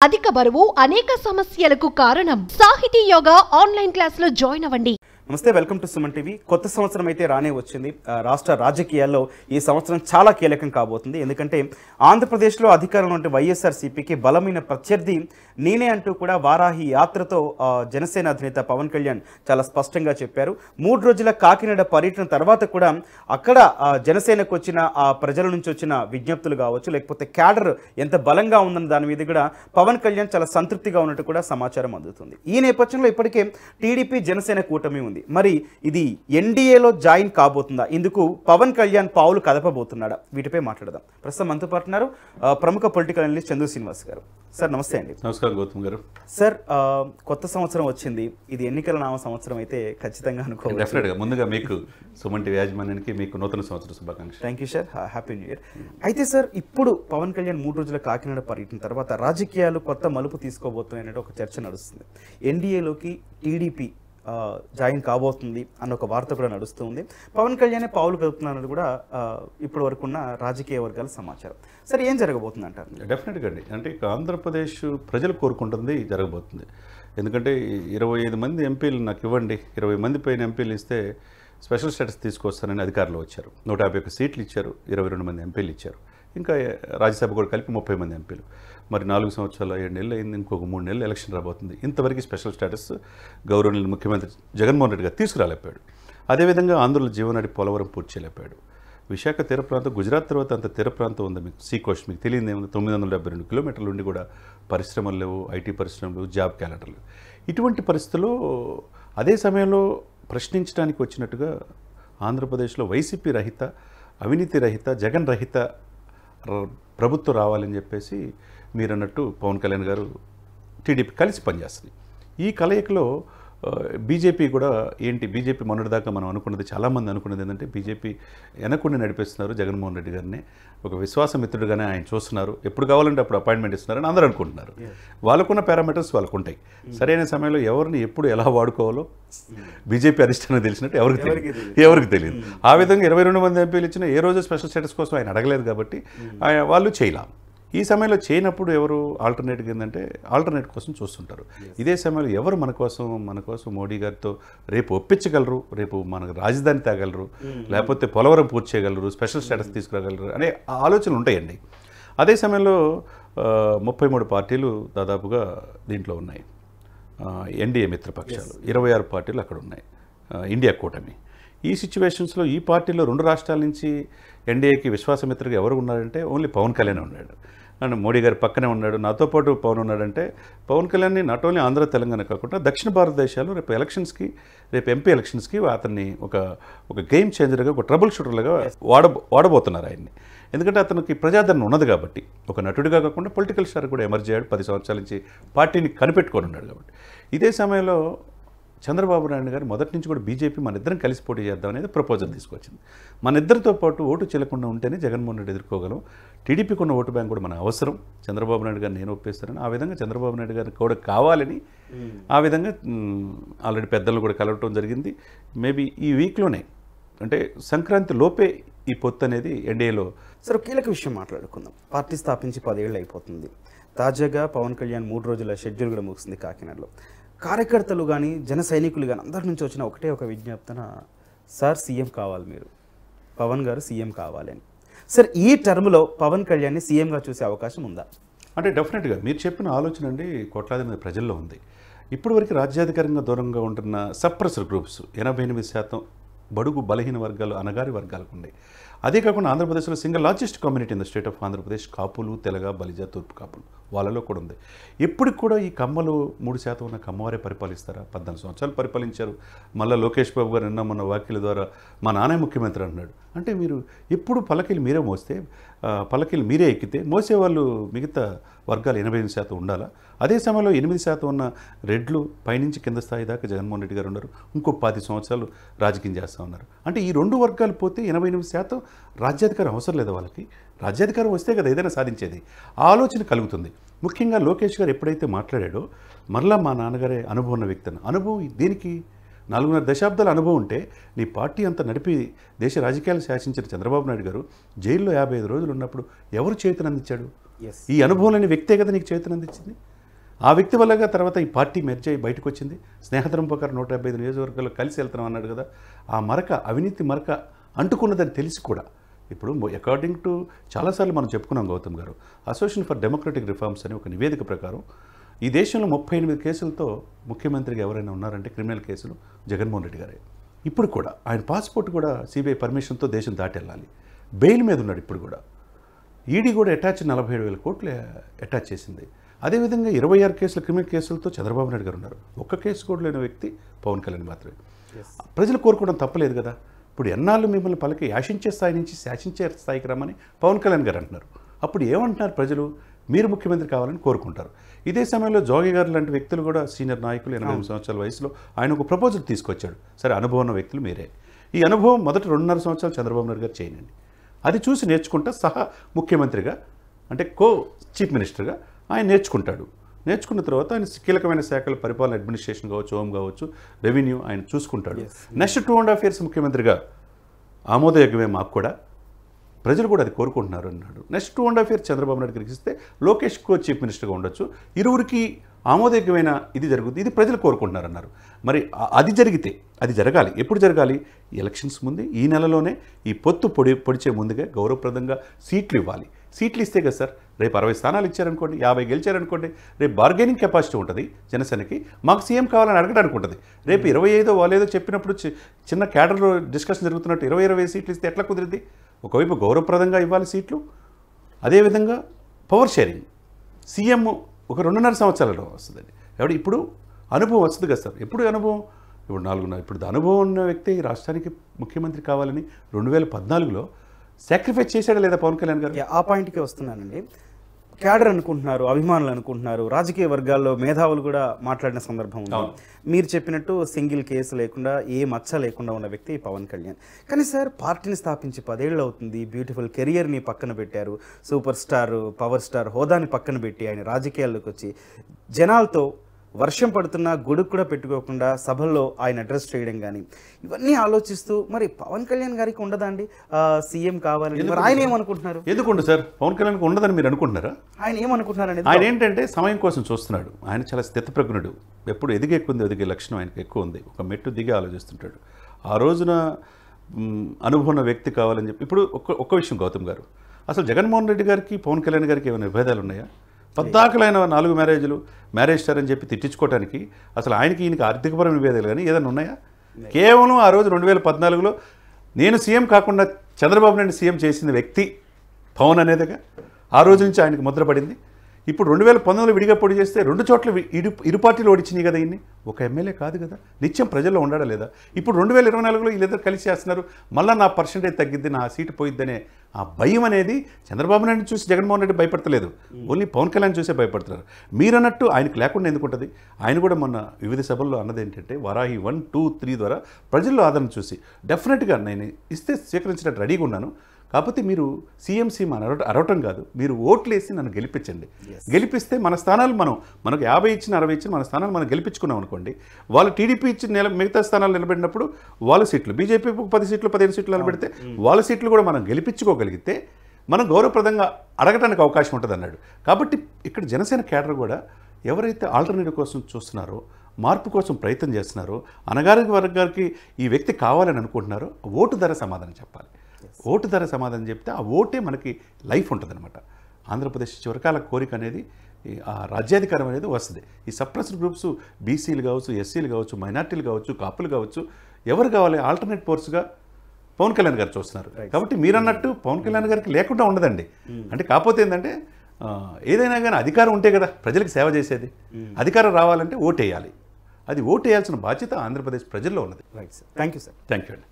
అధిక బరువు అనేక సమస్యలకు కారణం. సాహితీ యోగా ఆన్లైన్ క్లాసులో జాయిన్ అవ్వండి. నమస్తే, వెల్కమ్ టు సుమన్ టీవీ. కొత్త సంవత్సరం అయితే రానే వచ్చింది. రాష్ట్ర రాజకీయాల్లో ఈ సంవత్సరం చాలా కీలకం కాబోతుంది. ఎందుకంటే ఆంధ్రప్రదేశ్లో అధికారంలో ఉంటే వైఎస్ఆర్సీపీకి బలమైన ప్రత్యర్థి నేనే అంటూ కూడా వారాహి యాత్రతో జనసేన అధినేత పవన్ కళ్యాణ్ చాలా స్పష్టంగా చెప్పారు. 3 రోజుల కాకినాడ పర్యటన తర్వాత కూడా అక్కడ జనసేనకు వచ్చిన ప్రజల నుంచి వచ్చిన విజ్ఞప్తులు కావచ్చు, లేకపోతే క్యాడర్ ఎంత బలంగా ఉందన్న దాని మీద కూడా పవన్ కళ్యాణ్ చాలా సంతృప్తిగా ఉన్నట్టు కూడా సమాచారం అందుతుంది. ఈ నేపథ్యంలో ఇప్పటికే టీడీపీ జనసేన కూటమి ఉంది. మరి ఇది ఎన్డీఏలో జాయిన్ కాబోతుందా? ఇందుకు పవన్ కళ్యాణ్ పావులు కదపబోతున్నాడా? వీటిపై మాట్లాడదాం. ప్రస్తుతం మనతో పాటు ఉన్నారు ప్రముఖ పొలిటికల్ అనలిస్ట్ చందు శ్రీనివాస్ గారు. సార్ నమస్తే అండి. నమస్కారం గౌతమ్ గారు. సార్, కొత్త సంవత్సరం వచ్చింది. ఇది ఎన్నికల నామ సంవత్సరం అయితే ఖచ్చితంగా అనుకోవచ్చు. డెఫినెట్గా ముందుగా మీకు సుమన్ టీవీ యాజమాన్యానికి మీకు నూతన సంవత్సర శుభాకాంక్షలు. Thank you sir, happy new year. అయితే సార్, ఇప్పుడు పవన్ కళ్యాణ్ 3 రోజుల కాకినాడ పర్యటన తర్వాత రాజకీయాలు కొత్త మలుపు తీసుకోబోతున్నాయనే ఒక చర్చ నడుస్తుంది. ఎన్డీఏలోకి టీడీపీ జాయిన్ కాబోతుంది అన్న ఒక వార్త కూడా నడుస్తుంది. పవన్ కళ్యాణే పావులు కలుపుతున్నది కూడా ఇప్పటి వరకు ఉన్న రాజకీయ వర్గాల సమాచారం. సరే, ఏం జరగబోతుంది అంటారు? డెఫినెట్గా అండి, అంటే ఆంధ్రప్రదేశ్ ప్రజలు కోరుకుంటుంది జరగబోతుంది. ఎందుకంటే 25 మంది ఎంపీలు నాకు ఇవ్వండి, 20 మంది పైన ఎంపీలు ఇస్తే స్పెషల్ స్టేటస్ తీసుకొస్తానని అధికారులు వచ్చారు. 151 సీట్లు ఇచ్చారు, 22 మంది ఎంపీలు ఇచ్చారు. ఇంకా రాజ్యసభ కూడా కలిపి 30 మంది ఎంపీలు. మరి 4 సంవత్సరాలు 7 నెలలు అయింది, ఇంకొక 3 నెలలు ఎలక్షన్ రాబోతుంది. ఇంతవరకు స్పెషల్ స్టేటస్ గౌరవనీయులు ముఖ్యమంత్రి జగన్మోహన్ రెడ్డి గారు తీసుకురాలేపాడు. అదేవిధంగా ఆంధ్రుల జీవనాడి పోలవరం పూర్తి చేయలేపాడు. విశాఖ తీర ప్రాంతం, గుజరాత్ తర్వాత అంత తీర ప్రాంతం ఉంది మీకు, సీ కోస్ట్ మీకు తెలియదు ఏముంది. 972 కిలోమీటర్ల నుండి కూడా పరిశ్రమలు లేవు, ఐటీ పరిశ్రమలు, జాబ్ క్యాలెండర్లు. ఇటువంటి పరిస్థితుల్లో అదే సమయంలో ప్రశ్నించడానికి వచ్చినట్టుగా ఆంధ్రప్రదేశ్లో వైసీపీ రహిత, అవినీతి రహిత, జగన్ రహిత ప్రభుత్వం రావాలని చెప్పేసి మీరు అన్నట్టు పవన్ కళ్యాణ్ గారు టీడీపీ కలిసి పనిచేస్తుంది. ఈ కలయికలో బీజేపీ కూడా బీజేపీ మొన్నటిదాకా మనం అనుకున్నది, చాలామంది అనుకున్నది ఏంటంటే బీజేపీ వెనకుండి నడిపిస్తున్నారు జగన్మోహన్ రెడ్డి గారిని, ఒక విశ్వాసమిత్రుడిగానే ఆయన చూస్తున్నారు, ఎప్పుడు కావాలంటే అప్పుడు అపాయింట్మెంట్ ఇస్తున్నారని అందరూ అనుకుంటున్నారు. వాళ్ళకున్న పారామీటర్స్ వాళ్ళకు ఉంటాయి. సరైన సమయంలో ఎవరిని ఎప్పుడు ఎలా వాడుకోవాలో బీజేపీ అధిష్టానం తెలిసినట్టు ఎవరికి తెలియదు. ఆ విధంగా 22 మంది ఎంపీలు ఇచ్చిన ఏ రోజు స్పెషల్ స్టేటస్ కోసం ఆయన అడగలేదు కాబట్టి వాళ్ళు చేయలేం. ఈ సమయంలో చేయనప్పుడు ఎవరు ఆల్టర్నేట్గా ఏంటంటే ఆల్టర్నేట్ కోసం చూస్తుంటారు. ఇదే సమయంలో ఎవరు మన కోసం మోడీ గారితో రేపు ఒప్పించగలరు, రేపు మనకు రాజధాని తేగలరు, లేకపోతే పోలవరం పూర్తి చేయగలరు, స్పెషల్ స్టేటస్ తీసుకురాగలరు అనే ఆలోచనలు ఉంటాయండి. అదే సమయంలో 33 పార్టీలు దాదాపుగా దీంట్లో ఉన్నాయి. ఎన్డీఏ మిత్రపక్షాలు 26 పార్టీలు అక్కడ ఉన్నాయి, ఇండియా కూటమి. ఈ సిచ్యువేషన్స్లో ఈ పార్టీలో 2 రాష్ట్రాల నుంచి ఎన్డీఏకి విశ్వాసమిత్రగా ఎవరు ఉన్నారంటే ఓన్లీ పవన్ కళ్యాణ్ ఉన్నాడు. అండ్ మోడీ గారి పక్కనే ఉన్నాడు, నాతో పాటు పవన్ ఉన్నాడంటే పవన్ కళ్యాణ్ని నాట్ ఓన్లీ ఆంధ్ర తెలంగాణ కాకుండా దక్షిణ భారతదేశాలు రేపు ఎంపీ ఎలక్షన్స్కి అతన్ని ఒక గేమ్ చేంజర్గా, ఒక ట్రబుల్ షూటర్లుగా వాడబోతున్నారు ఆయన్ని. ఎందుకంటే అతనికి ప్రజాదరణ ఉన్నది కాబట్టి, ఒక నటుడిగా కాకుండా పొలిటికల్ స్టార్ కూడా ఎమర్జ్ అయ్యాడు. 10 సంవత్సరాల నుంచి పార్టీని కనిపెట్టుకొని ఉన్నాడు కాబట్టి. ఇదే సమయంలో చంద్రబాబు నాయుడు గారు మొదటి నుంచి కూడా బీజేపీ మన ఇద్దరం కలిసి పోటీ చేద్దాం అనేది ప్రపోజల్ తీసుకొచ్చింది. మన ఇద్దరితో పాటు ఓటు చెల్లకుండా ఉంటేనే జగన్మోహన్ రెడ్డి ఎదుర్కోగలం, టీడీపీకి ఉన్న ఓటు బ్యాంక్ కూడా మన అవసరం, చంద్రబాబు నాయుడు గారిని నేను ఒప్పిస్తానని ఆ విధంగా చంద్రబాబు నాయుడు గారిని కూడా కావాలని ఆ విధంగా ఆల్రెడీ పెద్దలను కూడా కలవటం జరిగింది. మేబీ ఈ వీక్లోనే అంటే సంక్రాంతి లోపే ఈ పొత్తు అనేది ఎన్డీఏలో. సరే, కీలక విషయం మాట్లాడుకుందాం. పార్టీ స్థాపించి 10 ఏళ్ళు అయిపోతుంది. తాజాగా పవన్ కళ్యాణ్ 3 రోజుల షెడ్యూల్ కూడా ముగిసింది కాకినాడలో. కార్యకర్తలు కానీ, జన సైనికులు కానీ అందరి నుంచి వచ్చిన ఒకటే ఒక విజ్ఞప్తన, సార్ సీఎం కావాలి, మీరు పవన్ గారు సీఎం కావాలని. సార్, ఈ టర్మ్లో పవన్ కళ్యాణ్ని సీఎంగా చూసే అవకాశం ఉందా? అంటే డెఫినెట్గా మీరు చెప్పిన ఆలోచన అండి కోట్లాది మంది ప్రజల్లో ఉంది. ఇప్పటి వరకు రాజ్యాధికారంగా దూరంగా ఉంటున్న సప్రెసర్ గ్రూప్స్ 88% బడుగు బలహీన వర్గాలు, అనగారి వర్గాలకు ఉన్నాయి. అదే కాకుండా ఆంధ్రప్రదేశ్లో single largest community in the state of Andhra Pradesh కాపులు, తెలగ, బలిజ, తూర్పు కాపులు, వాళ్ళలో కూడా ఉంది. ఎప్పటికి కూడా ఈ కమ్మలు 3% ఉన్న కమ్మవారే పరిపాలిస్తారా? 14 సంవత్సరాలు పరిపాలించారు. మళ్ళీ లోకేష్ బాబు గారు నిన్న మన వ్యాఖ్యల ద్వారా మా నానే ముఖ్యమంత్రి అన్నాడు. అంటే మీరు ఎప్పుడు పల్లకీలు మీరే మోస్తే, పల్లకీలు మీరే ఎక్కితే మోసేవాళ్ళు మిగతా వర్గాలు 88% ఉండాలా? అదే సమయంలో 8% ఉన్న రెడ్లు పైనుంచి కింద స్థాయి దాకా జగన్మోహన్ రెడ్డి గారు ఉన్నారు. ఇంకో 10 సంవత్సరాలు రాజకీయం చేస్తూ ఉన్నారు. అంటే ఈ 2 వర్గాలు పోతే 88% రాజ్యాధికారం అవసరం లేదా వాళ్ళకి? రాజ్యాధికారం వస్తే కదా ఏదైనా సాధించేది. ఆ ఆలోచన కలుగుతుంది. ముఖ్యంగా లోకేష్ గారు ఎప్పుడైతే మాట్లాడాడో, మరలా మా నాన్నగారే అనుభవం ఉన్న వ్యక్తి అనుభవం దేనికి 4.5 దశాబ్దాల అనుభవం ఉంటే నీ పార్టీ అంతా నడిపి దేశ రాజకీయాలు శాసించిన చంద్రబాబు నాయుడు గారు జైల్లో 55 రోజులు ఉన్నప్పుడు ఎవరు చేతునందించాడు? ఈ అనుభవం లేని వ్యక్తే కదా నీకు చేతునందించింది. ఆ వ్యక్తి వల్లగా తర్వాత ఈ పార్టీ మెర్జ్ అయ్యి బయటకు వచ్చింది. స్నేహధర్మ ప్రకారం 155 నియోజకవర్గాల్లో కలిసి వెళ్తున్నాం అన్నాడు కదా. ఆ మరక, అవినీతి మరక అంటుకున్నదని తెలిసి కూడా ఇప్పుడు అకార్డింగ్ టు చాలాసార్లు మనం చెప్పుకున్నాం గౌతమ్ గారు, అసోసియేషన్ ఫర్ డెమోక్రటిక్ రిఫార్మ్స్ అనే ఒక నివేదిక ప్రకారం ఈ దేశంలో 38 కేసులతో ముఖ్యమంత్రిగా ఎవరైనా ఉన్నారంటే క్రిమినల్ కేసులు జగన్మోహన్ రెడ్డి గారే. ఇప్పుడు కూడా ఆయన పాస్పోర్ట్ కూడా సిబిఐ పర్మిషన్తో దేశం దాటి వెళ్ళాలి. బెయిల్ మీద ఉన్నాడు. ఇప్పుడు కూడా ఈడీ కూడా అటాచ్ 47,000 కోట్లు అటాచ్ చేసింది. అదేవిధంగా 26 కేసులు క్రిమినల్ కేసులతో చంద్రబాబు నాయుడు గారు ఉన్నారు. ఒక్క కేసు కూడా లేని వ్యక్తి పవన్ కళ్యాణ్ మాత్రమే. ప్రజలు కోరుకోవడం తప్పలేదు కదా. ఇప్పుడు ఎన్నాళ్ళు మిమ్మల్ని పలికి యాశించే స్థాయి నుంచి శాసించే స్థాయికి రమ్మని పవన్ కళ్యాణ్ గారు అంటున్నారు. అప్పుడు ఏమంటున్నారు ప్రజలు? మీరు ముఖ్యమంత్రి కావాలని కోరుకుంటారు. ఇదే సమయంలో జోగి గారు లాంటి వ్యక్తులు కూడా సీనియర్ నాయకులు 88 సంవత్సరాల వయసులో ఆయన ఒక ప్రపోజల్ తీసుకొచ్చాడు. సరే, అనుభవం ఉన్న వ్యక్తులు మీరే. ఈ అనుభవం మొదటి 2.5 సంవత్సరాలు చంద్రబాబు నాయుడు గారు చేయండి. అది చూసి నేర్చుకుంటా సహా ముఖ్యమంత్రిగా అంటే చీఫ్ మినిస్టర్గా ఆయన నేర్చుకుంటాడు. నేర్చుకున్న తర్వాత ఆయన కీలకమైన శాఖల పరిపాలన, అడ్మినిస్ట్రేషన్ కావచ్చు, హోమ్ కావచ్చు, రెవెన్యూ ఆయన చూసుకుంటాడు. నెక్స్ట్ 2.5 years ముఖ్యమంత్రిగా ఆమోదయోగ్యమే మాకు కూడా, ప్రజలు కూడా అది కోరుకుంటున్నారు అన్నాడు. నెక్స్ట్ 2.5 years చంద్రబాబు నాయుడు గారికి ఇస్తే లోకేష్ చీఫ్ మినిస్టర్గా ఉండొచ్చు. ఇరువురికి ఆమోదయోగ్యమైన ఇది జరుగుతుంది, ఇది ప్రజలు కోరుకుంటున్నారు అన్నారు. మరి అది జరిగితే అది జరగాలి. ఎప్పుడు జరగాలి? ఎలక్షన్స్ ముందు, ఈ నెలలోనే. ఈ పొత్తు పొడిచే ముందుగా గౌరవప్రదంగా సీట్లు ఇవ్వాలి. సీట్లు ఇస్తే కదా సార్, రేపు 60 స్థానాలు ఇచ్చారనుకోండి, 50 గెలిచారనుకోండి, రేపు బార్గెనింగ్ కెపాసిటీ ఉంటుంది జనసేనకి. మాకు సీఎం కావాలని అడగడానికి ఉంటుంది. రేపు 25 వాళ్ళేదో చెప్పినప్పుడు చిన్న క్యాడర్లో డిస్కషన్ జరుగుతున్నట్టు 20 సీట్లు ఇస్తే ఎట్లా కుదిరింది? ఒకవైపు గౌరవప్రదంగా ఇవ్వాలి సీట్లు, అదేవిధంగా పవర్ షేరింగ్. సీఎం ఒక 2.5 సంవత్సరాలలో వస్తుందండి. ఇప్పుడు అనుభవం వస్తుంది కదా సార్. ఎప్పుడు అనుభవం? ఇప్పుడు అనుభవం ఉన్న వ్యక్తి రాష్ట్రానికి ముఖ్యమంత్రి కావాలని 2014లో సాక్రిఫైస్ చేశాడా లేదా పవన్ కళ్యాణ్ గారు? ఆ పాయింట్కే వస్తున్నానండి. క్యాడర్ అనుకుంటున్నారు, అభిమానులు అనుకుంటున్నారు, రాజకీయ వర్గాల్లో మేధావులు కూడా మాట్లాడిన సందర్భం ఉంది. మీరు చెప్పినట్టు సింగిల్ కేసు లేకుండా, ఏ మచ్చ లేకుండా ఉన్న వ్యక్తి పవన్ కళ్యాణ్. కానీ సార్, పార్టీని స్థాపించి 10 ఏళ్ళు అవుతుంది. బ్యూటిఫుల్ కెరియర్ని పక్కన పెట్టారు. సూపర్ స్టార్, పవర్ స్టార్ హోదాని పక్కన పెట్టి ఆయన రాజకీయాల్లోకి వచ్చి జనాలతో వర్షం పడుతున్నా గొడుగు కూడా పెట్టుకోకుండా సభల్లో ఆయన అడ్రస్ చేయడం కానీ, ఇవన్నీ ఆలోచిస్తూ మరి పవన్ కళ్యాణ్ గారికి ఉండదా అండి సీఎం కావాలని? మరి ఆయన ఏమనుకుంటున్నారు? ఎందుకుండు సార్ పవన్ కళ్యాణ్కి ఉండదని మీరు అనుకుంటున్నారా? ఆయన ఏమనుకుంటున్నారు అనేది ఆయన ఏంటంటే సమయం కోసం చూస్తున్నాడు. ఆయన చాలా స్థితప్రజ్ఞుడు. ఎప్పుడు ఎదిగే లక్షణం ఆయనకు ఎక్కువ ఉంది. ఒక మెట్టు దిగి ఆలోచిస్తుంటాడు. ఆ రోజున అనుభవం వ్యక్తి కావాలని చెప్పి. ఇప్పుడు ఒక్క విషయం గౌతమ్ గారు, అసలు జగన్మోహన్ రెడ్డి గారికి పవన్ కళ్యాణ్ గారికి ఏమైనా విభేదాలు ఉన్నాయా? పద్దాకలైన 4 మ్యారేజ్ స్టార్ అని చెప్పి తిట్టించుకోవడానికి అసలు ఆయనకి ఈయనకి ఆర్థికపరమైన విభేదాలు కానీ ఏదైనా ఉన్నాయా? కేవలం ఆ రోజు 2014లో నేను సీఎం కాకుండా చంద్రబాబు నాయుడు సీఎం చేసిన వ్యక్తి పవన్ అనేదిగా ఆ రోజు నుంచి ఆయనకు ముద్రపడింది. ఇప్పుడు 2019లో విడిగా పోటీ చేస్తే 2 చోట్ల ఇరు పార్టీలు ఓడించినాయి కదా. ఇన్ని ఒక ఎమ్మెల్యే కాదు కదా, నిత్యం ప్రజల్లో ఉండడా లేదా? ఇప్పుడు 2024లో వీళ్ళిద్దరు కలిసి చేస్తున్నారు. మళ్ళీ నా పర్సెంటేజ్ తగ్గిద్ది, నా సీటు పోయిద్దనే ఆ భయం అనేది చంద్రబాబు నాయుడు చూసి జగన్మోహన్ రెడ్డి భయపడతలేదు, ఓన్లీ పవన్ కళ్యాణ్ చూసే భయపడుతున్నారు. మీరన్నట్టు ఆయనకు లేకుండా ఎందుకుంటుంది? ఆయన కూడా మొన్న వివిధ సభల్లో అన్నది ఏంటంటే, వారాహి 1, 2, 3 ద్వారా ప్రజల్లో ఆదరణ చూసి డెఫినెట్గా నేను ఇస్తే స్వీకరించినట్టు రెడీగా ఉన్నాను. కాకపోతే మీరు సీఎంసీ అరవటం కాదు, మీరు ఓట్లు వేసి నన్ను గెలిపించండి. గెలిపిస్తే మన స్థానాలు మనకు 50 ఇచ్చిన 60 ఇచ్చిన మన స్థానాలు మనం గెలిపించుకున్నాం అనుకోండి. వాళ్ళు టీడీపీ ఇచ్చిన మిగతా స్థానాలు నిలబడినప్పుడు వాళ్ళ సీట్లు, బీజేపీ 10 సీట్లు 15 సీట్లు నిలబెడితే వాళ్ళ సీట్లు కూడా మనం గెలిపించుకోగలిగితే మనం గౌరవప్రదంగా అడగడానికి అవకాశం ఉంటుంది అన్నాడు. కాబట్టి ఇక్కడ జనసేన కేడర్ కూడా ఎవరైతే ఆల్టర్నేటివ్ కోసం చూస్తున్నారో, మార్పు కోసం ప్రయత్నం చేస్తున్నారో, అనగారిక వర్గానికి ఈ వ్యక్తి కావాలని అనుకుంటున్నారో ఓటు ధర సమాధానం చెప్పాలి. ఓటు ధర సమాధానం చెప్తే ఆ ఓటే మనకి లైఫ్ ఉంటుందన్నమాట. ఆంధ్రప్రదేశ్ చివరికాల కోరిక అనేది ఆ రాజ్యాధికారం అనేది వస్తుంది. ఈ సప్రెస్డ్ గ్రూప్స్ బీసీలు కావచ్చు, ఎస్సీలు కావచ్చు, మైనార్టీలు కావచ్చు, కాపులు కావచ్చు, ఎవరు కావాలి? ఆల్టర్నేట్ ఫోర్స్గా పవన్ కళ్యాణ్ గారు చూస్తున్నారు. కాబట్టి మీరన్నట్టు పవన్ కళ్యాణ్ గారికి లేకుండా ఉండదండి. అంటే కాకపోతే ఏంటంటే ఏదైనా కానీ అధికారం ఉంటే కదా ప్రజలకు సేవ చేసేది. అధికారం రావాలంటే ఓటు వేయాలి. అది ఓటు వేయాల్సిన బాధ్యత ఆంధ్రప్రదేశ్ ప్రజల్లో ఉన్నది. Right sir, thank you sir. Thank you అండి.